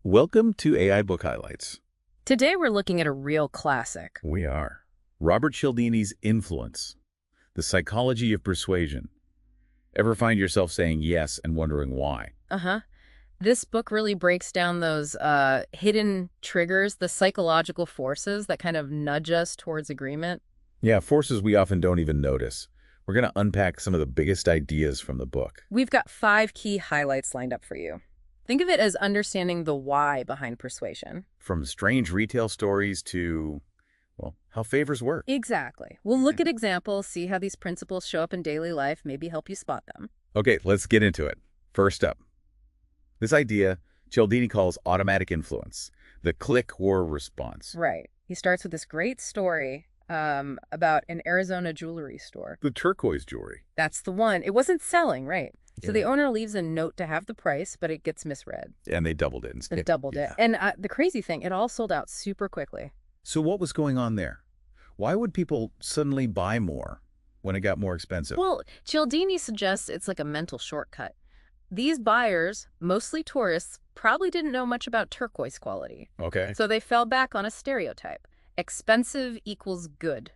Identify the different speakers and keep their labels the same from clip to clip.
Speaker 1: Welcome to AI Book Highlights.
Speaker 2: Today we're looking at a real classic.
Speaker 1: We are Robert Cialdini's Influence, The Psychology of Persuasion. Ever find yourself saying yes and wondering why?
Speaker 2: Uh-huh. This book really breaks down those hidden triggers, the psychological forces that kind of nudge us towards agreement.
Speaker 1: Yeah, forces we often don't even notice. We're going to unpack some of the biggest ideas from the book.
Speaker 2: We've got 5 key highlights lined up for you. Think of it as understanding the why behind persuasion.
Speaker 1: From strange retail stories to, well, how favors work.
Speaker 2: Exactly. We'll look at examples, see how these principles show up in daily life, maybe help you spot them.
Speaker 1: Okay, let's get into it. First up, this idea Cialdini calls automatic influence, the click-whirr response.
Speaker 2: Right. He starts with this great story about an Arizona jewelry store.
Speaker 1: The turquoise jewelry.
Speaker 2: That's the one. It wasn't selling, right? So the
Speaker 1: Yeah.
Speaker 2: owner leaves a note to have the price, but it gets misread.
Speaker 1: And they doubled it
Speaker 2: They
Speaker 1: instead.
Speaker 2: doubled it.
Speaker 1: Yeah.
Speaker 2: And the crazy thing, it all sold out super quickly.
Speaker 1: So what was going on there? Why would people suddenly buy more when it got more expensive?
Speaker 2: Well, Cialdini suggests it's like a mental shortcut. These buyers, mostly tourists, probably didn't know much about turquoise quality.
Speaker 1: Okay.
Speaker 2: So they fell back on a stereotype. Expensive equals good.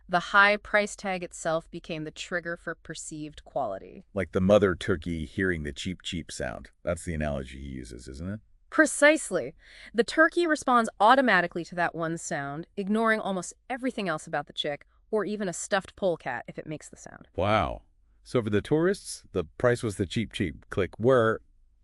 Speaker 2: The high price tag itself became the trigger for perceived quality.
Speaker 1: Like the mother turkey hearing the cheep, cheep sound. That's the analogy he uses, isn't it?
Speaker 2: Precisely. The turkey responds automatically to that one sound, ignoring almost everything else about the chick, or even a stuffed polecat if it makes the sound.
Speaker 1: Wow. So for the tourists, the price was the cheap, cheap. Click where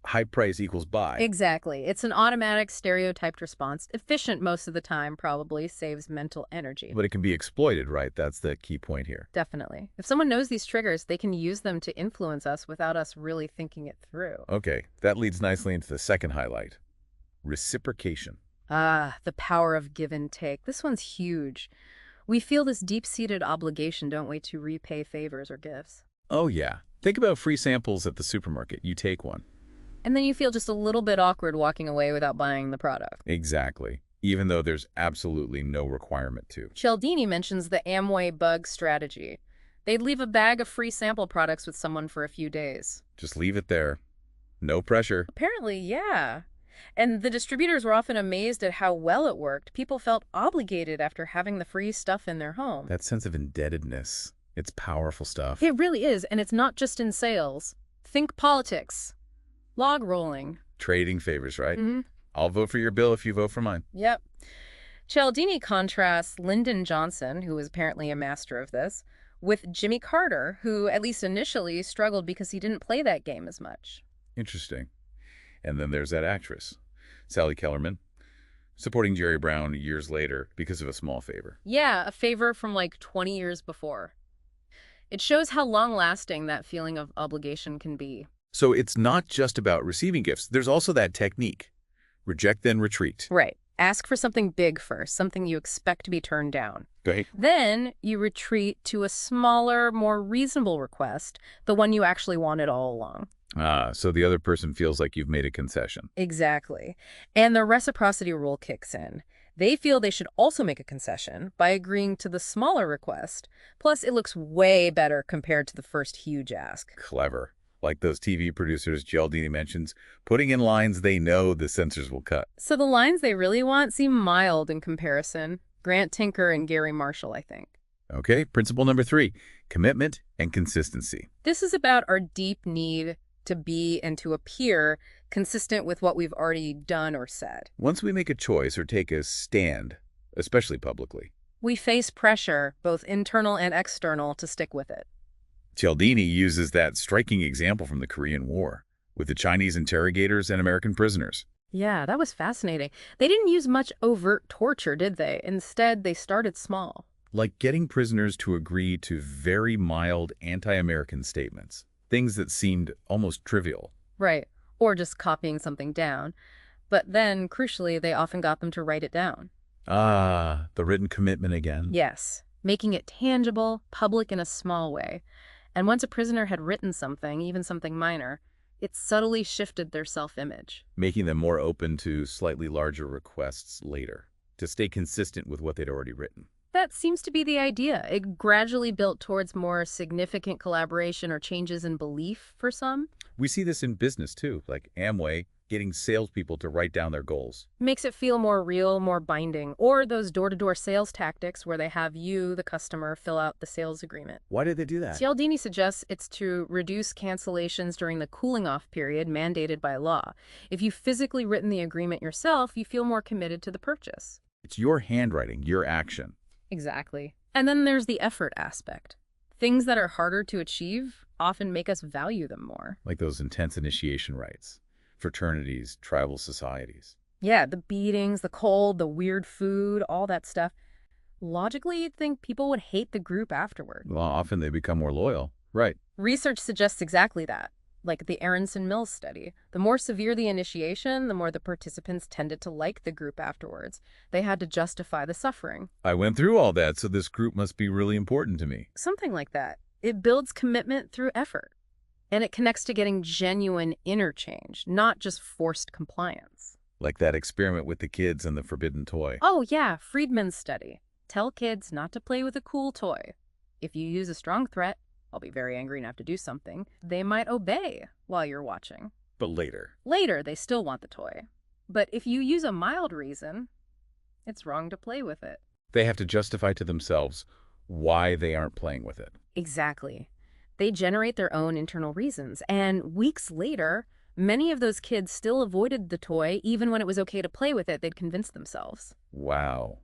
Speaker 1: high price equals buy.
Speaker 2: Exactly. It's an automatic stereotyped response, efficient most of the time, probably saves mental energy.
Speaker 1: But it can be exploited, right? That's the key point here.
Speaker 2: Definitely. If someone knows these triggers, they can use them to influence us without us really thinking it through.
Speaker 1: Okay, that leads nicely into the second highlight. Reciprocation.
Speaker 2: Ah, the power of give and take. This one's huge. We feel this deep-seated obligation, don't we, to repay favors or gifts.
Speaker 1: Oh yeah. Think about free samples at the supermarket. You take one.
Speaker 2: And then you feel just a little bit awkward walking away without buying the product.
Speaker 1: Exactly. Even though there's absolutely no requirement to.
Speaker 2: Cialdini mentions the Amway bug strategy. They'd leave a bag of free sample products with someone for a few days.
Speaker 1: Just leave it there. No pressure.
Speaker 2: Apparently, yeah. And the distributors were often amazed at how well it worked. People felt obligated after having the free stuff in their home.
Speaker 1: That sense of indebtedness. It's powerful stuff.
Speaker 2: It really is, and it's not just in sales. Think politics. Log rolling.
Speaker 1: Trading favors, right?
Speaker 2: Mm-hmm.
Speaker 1: I'll vote for your bill if you vote for mine.
Speaker 2: Yep. Cialdini contrasts Lyndon Johnson, who was apparently a master of this, with Jimmy Carter, who, at least initially, struggled because he didn't play that game as much.
Speaker 1: Interesting. And then there's that actress, Sally Kellerman, supporting Jerry Brown years later because of a small favor.
Speaker 2: Yeah, a favor from like 20 years before. It shows how long-lasting that feeling of obligation can be.
Speaker 1: So it's not just about receiving gifts. There's also that technique. Reject, then retreat.
Speaker 2: Right. Ask for something big first, something you expect to be turned down.
Speaker 1: Okay.
Speaker 2: Then you retreat to a smaller, more reasonable request, the one you actually wanted all along.
Speaker 1: So the other person feels like you've made a concession.
Speaker 2: Exactly. And the reciprocity rule kicks in. They feel they should also make a concession by agreeing to the smaller request. Plus, it looks way better compared to the first huge ask.
Speaker 1: Clever. Like those TV producers Cialdini mentions, putting in lines they know the censors will cut.
Speaker 2: So the lines they really want seem mild in comparison. Grant Tinker and Gary Marshall, I think.
Speaker 1: Okay, principle number 3, commitment and consistency.
Speaker 2: This is about our deep need to be and to appear consistent with what we've already done or said.
Speaker 1: Once we make a choice or take a stand, especially publicly,
Speaker 2: We face pressure, both internal and external, to stick with it.
Speaker 1: Cialdini uses that striking example from the Korean War with the Chinese interrogators and American prisoners.
Speaker 2: Yeah, that was fascinating. They didn't use much overt torture, did they? Instead, they started small.
Speaker 1: Like getting prisoners to agree to very mild anti-American statements, things that seemed almost trivial.
Speaker 2: Right. Or just copying something down. But then, crucially, they often got them to write it down.
Speaker 1: Ah, the written commitment again.
Speaker 2: Yes, making it tangible, public in a small way. And once a prisoner had written something, even something minor, it subtly shifted their self-image.
Speaker 1: Making them more open to slightly larger requests later, to stay consistent with what they'd already written.
Speaker 2: That seems to be the idea. It gradually built towards more significant collaboration or changes in belief for some.
Speaker 1: We see this in business too, like Amway getting salespeople to write down their goals.
Speaker 2: Makes it feel more real, more binding. Or those door-to-door sales tactics where they have you, the customer, fill out the sales agreement.
Speaker 1: Why did they do that?
Speaker 2: Cialdini suggests it's to reduce cancellations during the cooling-off period mandated by law. If you've physically written the agreement yourself, you feel more committed to the purchase.
Speaker 1: It's your handwriting, your action.
Speaker 2: Exactly. And then there's the effort aspect. Things that are harder to achieve often make us value them more.
Speaker 1: Like those intense initiation rites, fraternities, tribal societies.
Speaker 2: Yeah, the beatings, the cold, the weird food, all that stuff. Logically, you'd think people would hate the group afterward.
Speaker 1: Well, often they become more loyal. Right.
Speaker 2: Research suggests exactly that. Like the Aronson-Mills study. The more severe the initiation, the more the participants tended to like the group afterwards. They had to justify the suffering.
Speaker 1: I went through all that, so this group must be really important to me.
Speaker 2: Something like that. It builds commitment through effort. And it connects to getting genuine interchange, not just forced compliance.
Speaker 1: Like that experiment with the kids and the forbidden toy.
Speaker 2: Oh yeah, Friedman's study. Tell kids not to play with a cool toy. If you use a strong threat, I'll be very angry and have to do something, they might obey while you're watching.
Speaker 1: But later.
Speaker 2: Later, they still want the toy. But if you use a mild reason, it's wrong to play with it.
Speaker 1: They have to justify to themselves why they aren't playing with it.
Speaker 2: Exactly. They generate their own internal reasons. And weeks later, many of those kids still avoided the toy even when it was okay to play with it. They'd convinced themselves.
Speaker 1: Wow.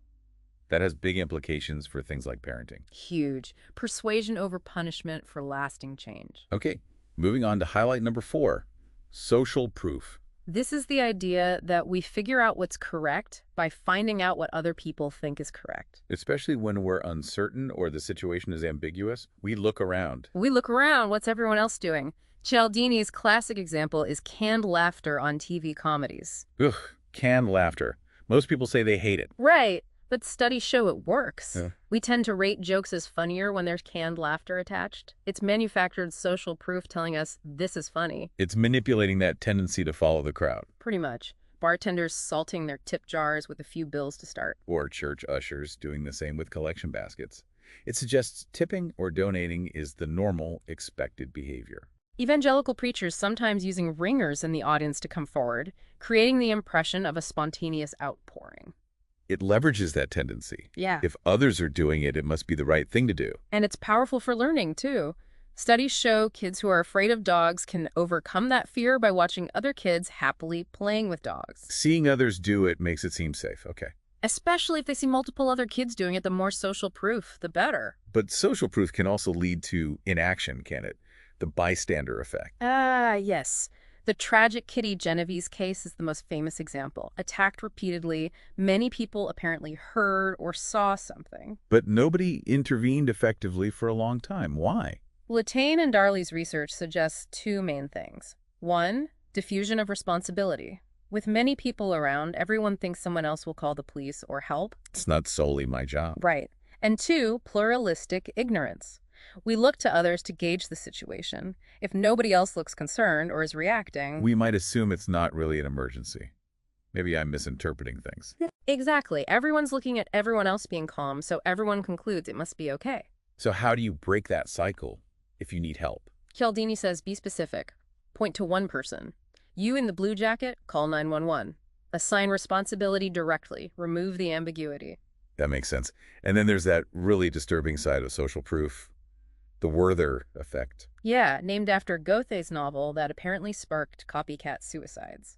Speaker 1: That has big implications for things like parenting.
Speaker 2: Huge. Persuasion over punishment for lasting change.
Speaker 1: Okay, moving on to highlight number 4, social proof.
Speaker 2: This is the idea that we figure out what's correct by finding out what other people think is correct.
Speaker 1: Especially when we're uncertain or the situation is ambiguous, we look around.
Speaker 2: We look around. What's everyone else doing? Cialdini's classic example is canned laughter on TV comedies.
Speaker 1: Ugh, canned laughter. Most people say they hate it.
Speaker 2: Right. But studies show it works.
Speaker 1: Yeah.
Speaker 2: We tend to rate jokes as funnier when there's canned laughter attached. It's manufactured social proof telling us this is funny.
Speaker 1: It's manipulating that tendency to follow the crowd.
Speaker 2: Pretty much. Bartenders salting their tip jars with a few bills to start.
Speaker 1: Or church ushers doing the same with collection baskets. It suggests tipping or donating is the normal, expected behavior.
Speaker 2: Evangelical preachers sometimes using ringers in the audience to come forward, creating the impression of a spontaneous outpouring.
Speaker 1: It leverages that tendency.
Speaker 2: Yeah.
Speaker 1: If others are doing it, it must be the right thing to do.
Speaker 2: And it's powerful for learning, too. Studies show kids who are afraid of dogs can overcome that fear by watching other kids happily playing with dogs.
Speaker 1: Seeing others do it makes it seem safe. Okay.
Speaker 2: Especially if they see multiple other kids doing it, the more social proof, the better.
Speaker 1: But social proof can also lead to inaction, can it? The bystander effect.
Speaker 2: Yes. The tragic Kitty Genovese case is the most famous example. Attacked repeatedly, many people apparently heard or saw something.
Speaker 1: But nobody intervened effectively for a long time. Why?
Speaker 2: Latane and Darley's research suggests two main things. One, diffusion of responsibility. With many people around, everyone thinks someone else will call the police or help.
Speaker 1: It's not solely my job.
Speaker 2: Right. And two, pluralistic ignorance. We look to others to gauge the situation. If nobody else looks concerned or is reacting...
Speaker 1: We might assume it's not really an emergency. Maybe I'm misinterpreting things.
Speaker 2: Exactly. Everyone's looking at everyone else being calm, so everyone concludes it must be okay.
Speaker 1: So how do you break that cycle if you need help?
Speaker 2: Cialdini says be specific. Point to one person. You in the blue jacket, call 911. Assign responsibility directly. Remove the ambiguity.
Speaker 1: That makes sense. And then there's that really disturbing side of social proof. The whirr effect.
Speaker 2: Yeah, named after Goethe's novel that apparently sparked copycat suicides.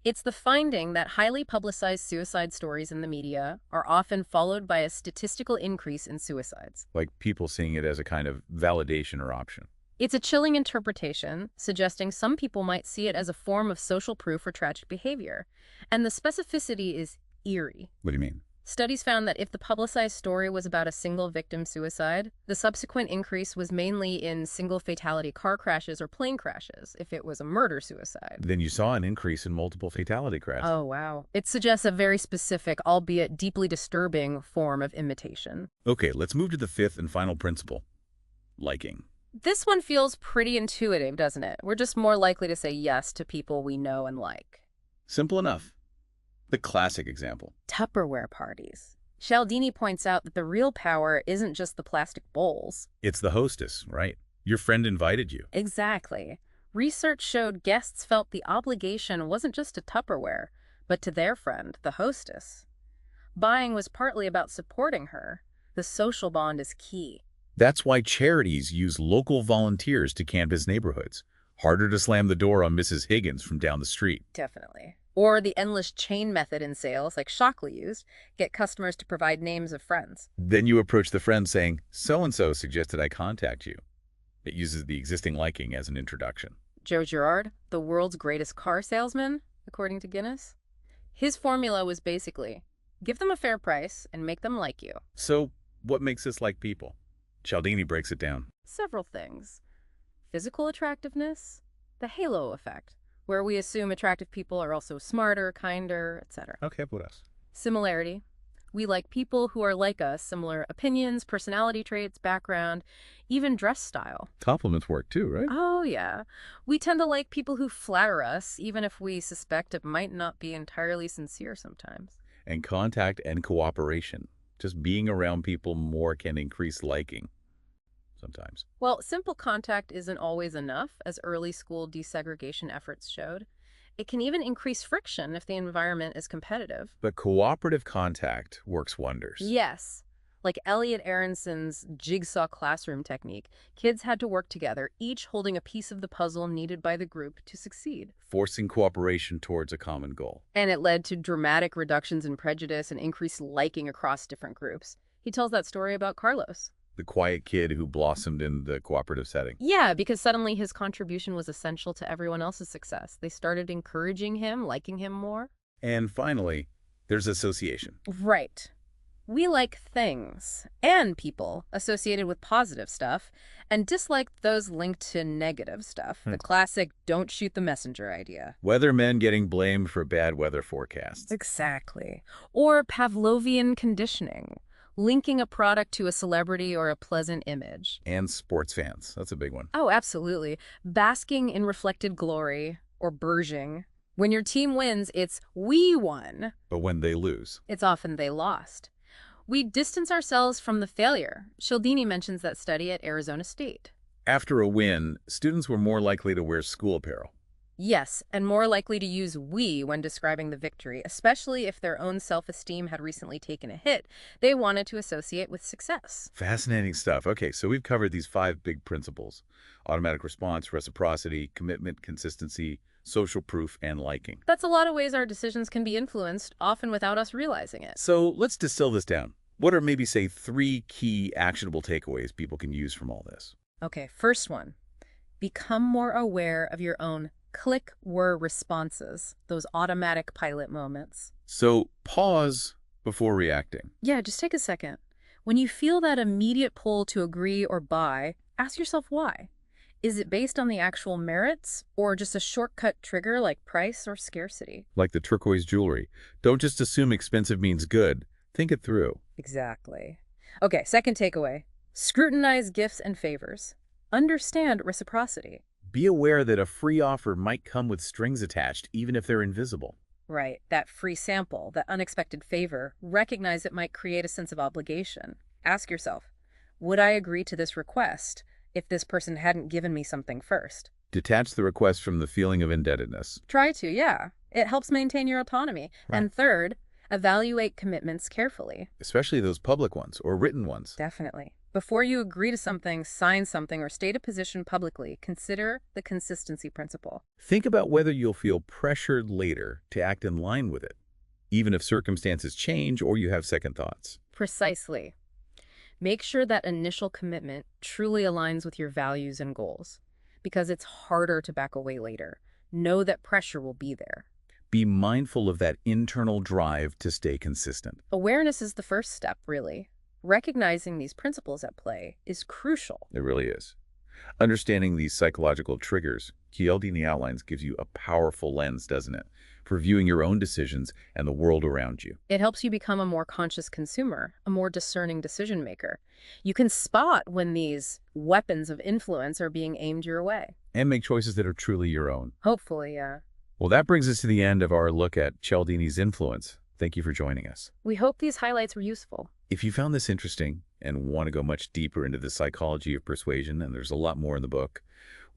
Speaker 2: It's the finding that highly publicized suicide stories in the media are often followed by a statistical increase in suicides.
Speaker 1: Like people seeing it as a kind of validation or option.
Speaker 2: It's a chilling interpretation, suggesting some people might see it as a form of social proof for tragic behavior. And the specificity is eerie.
Speaker 1: What do you mean?
Speaker 2: Studies found that if the publicized story was about a single victim suicide, the subsequent increase was mainly in single fatality car crashes or plane crashes, if it was a murder-suicide.
Speaker 1: Then you saw an increase in multiple fatality crashes.
Speaker 2: Oh, wow. It suggests a very specific, albeit deeply disturbing, form of imitation.
Speaker 1: Okay, let's move to the fifth and final principle. Liking.
Speaker 2: This one feels pretty intuitive, doesn't it? We're just more likely to say yes to people we know and like.
Speaker 1: Simple enough. The classic example.
Speaker 2: Tupperware parties. Cialdini points out that the real power isn't just the plastic bowls.
Speaker 1: It's the hostess, right? Your friend invited you.
Speaker 2: Exactly. Research showed guests felt the obligation wasn't just to Tupperware, but to their friend, the hostess. Buying was partly about supporting her. The social bond is key.
Speaker 1: That's why charities use local volunteers to canvass neighborhoods. Harder to slam the door on Mrs. Higgins from down the street.
Speaker 2: Definitely. Or the endless chain method in sales, like Shockley used, get customers to provide names of friends.
Speaker 1: Then you approach the friend saying, "So-and-so suggested I contact you." It uses the existing liking as an introduction.
Speaker 2: Joe Girard, the world's greatest car salesman, according to Guinness, his formula was basically, give them a fair price and make them like you.
Speaker 1: So, what makes us like people? Cialdini breaks it down.
Speaker 2: Several things. Physical attractiveness, the halo effect, where we assume attractive people are also smarter, kinder, etc.
Speaker 1: Okay, what else?
Speaker 2: Similarity. We like people who are like us, similar opinions, personality traits, background, even dress style.
Speaker 1: Compliments work too, right?
Speaker 2: Oh, yeah. We tend to like people who flatter us, even if we suspect it might not be entirely sincere sometimes.
Speaker 1: And contact and cooperation. Just being around people more can increase liking. Sometimes.
Speaker 2: Well, simple contact isn't always enough, as early school desegregation efforts showed. It can even increase friction if the environment is competitive.
Speaker 1: But cooperative contact works wonders.
Speaker 2: Yes. Like Elliot Aronson's jigsaw classroom technique, kids had to work together, each holding a piece of the puzzle needed by the group to succeed.
Speaker 1: Forcing cooperation towards a common goal.
Speaker 2: And it led to dramatic reductions in prejudice and increased liking across different groups. He tells that story about Carlos.
Speaker 1: The quiet kid who blossomed in the cooperative setting.
Speaker 2: Yeah, because suddenly his contribution was essential to everyone else's success. They started encouraging him, liking him more.
Speaker 1: And finally, there's association.
Speaker 2: Right. We like things and people associated with positive stuff and dislike those linked to negative stuff. The classic don't shoot the messenger idea.
Speaker 1: Weathermen getting blamed for bad weather forecasts.
Speaker 2: Exactly. Or Pavlovian conditioning, linking a product to a celebrity or a pleasant image.
Speaker 1: And sports fans. That's a big one.
Speaker 2: Oh, absolutely. Basking in reflected glory, or burgeoning. When your team wins, it's we won.
Speaker 1: But when they lose.
Speaker 2: It's often they lost. We distance ourselves from the failure. Cialdini mentions that study at Arizona State.
Speaker 1: After a win, students were more likely to wear school apparel.
Speaker 2: Yes, and more likely to use we when describing the victory, especially if their own self-esteem had recently taken a hit they wanted to associate with success.
Speaker 1: Fascinating stuff. Okay, so we've covered these 5 big principles: automatic response, reciprocity, commitment, consistency, social proof, and liking.
Speaker 2: That's a lot of ways our decisions can be influenced, often without us realizing it.
Speaker 1: So let's distill this down. What are maybe, say, 3 key actionable takeaways people can use from all this?
Speaker 2: Okay, first one. Become more aware of your own click whirr responses, those automatic pilot moments.
Speaker 1: So pause before reacting.
Speaker 2: Yeah, just take a second. When you feel that immediate pull to agree or buy, ask yourself why. Is it based on the actual merits or just a shortcut trigger like price or scarcity?
Speaker 1: Like the turquoise jewelry. Don't just assume expensive means good. Think it through.
Speaker 2: Exactly. Okay, second takeaway. Scrutinize gifts and favors. Understand reciprocity.
Speaker 1: Be aware that a free offer might come with strings attached, even if they're invisible.
Speaker 2: Right, that free sample, that unexpected favor, recognize it might create a sense of obligation. Ask yourself, would I agree to this request if this person hadn't given me something first?
Speaker 1: Detach the request from the feeling of indebtedness.
Speaker 2: Try to, yeah. It helps maintain your autonomy.
Speaker 1: Right.
Speaker 2: And third, evaluate commitments carefully.
Speaker 1: Especially those public ones or written ones.
Speaker 2: Definitely. Before you agree to something, sign something, or state a position publicly, consider the consistency principle.
Speaker 1: Think about whether you'll feel pressured later to act in line with it, even if circumstances change or you have second thoughts.
Speaker 2: Precisely. Make sure that initial commitment truly aligns with your values and goals, because it's harder to back away later. Know that pressure will be there.
Speaker 1: Be mindful of that internal drive to stay consistent.
Speaker 2: Awareness is the first step, really. Recognizing these principles at play is crucial.
Speaker 1: It really is. Understanding these psychological triggers, Cialdini outlines, gives you a powerful lens, doesn't it, for viewing your own decisions and the world around you.
Speaker 2: It helps you become a more conscious consumer, a more discerning decision maker. You can spot when these weapons of influence are being aimed your way.
Speaker 1: And make choices that are truly your own.
Speaker 2: Hopefully, yeah.
Speaker 1: Well, that brings us to the end of our look at Cialdini's influence. Thank you for joining us.
Speaker 2: We hope these highlights were useful.
Speaker 1: If you found this interesting and want to go much deeper into the psychology of persuasion, and there's a lot more in the book,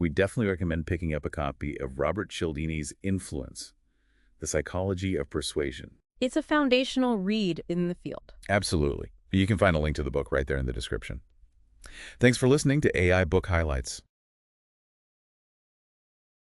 Speaker 1: We definitely recommend picking up a copy of Robert Cialdini's Influence, The Psychology of Persuasion.
Speaker 2: It's a foundational read in the field.
Speaker 1: Absolutely. You can find a link to the book right there in the description. Thanks for listening to AI Book Highlights.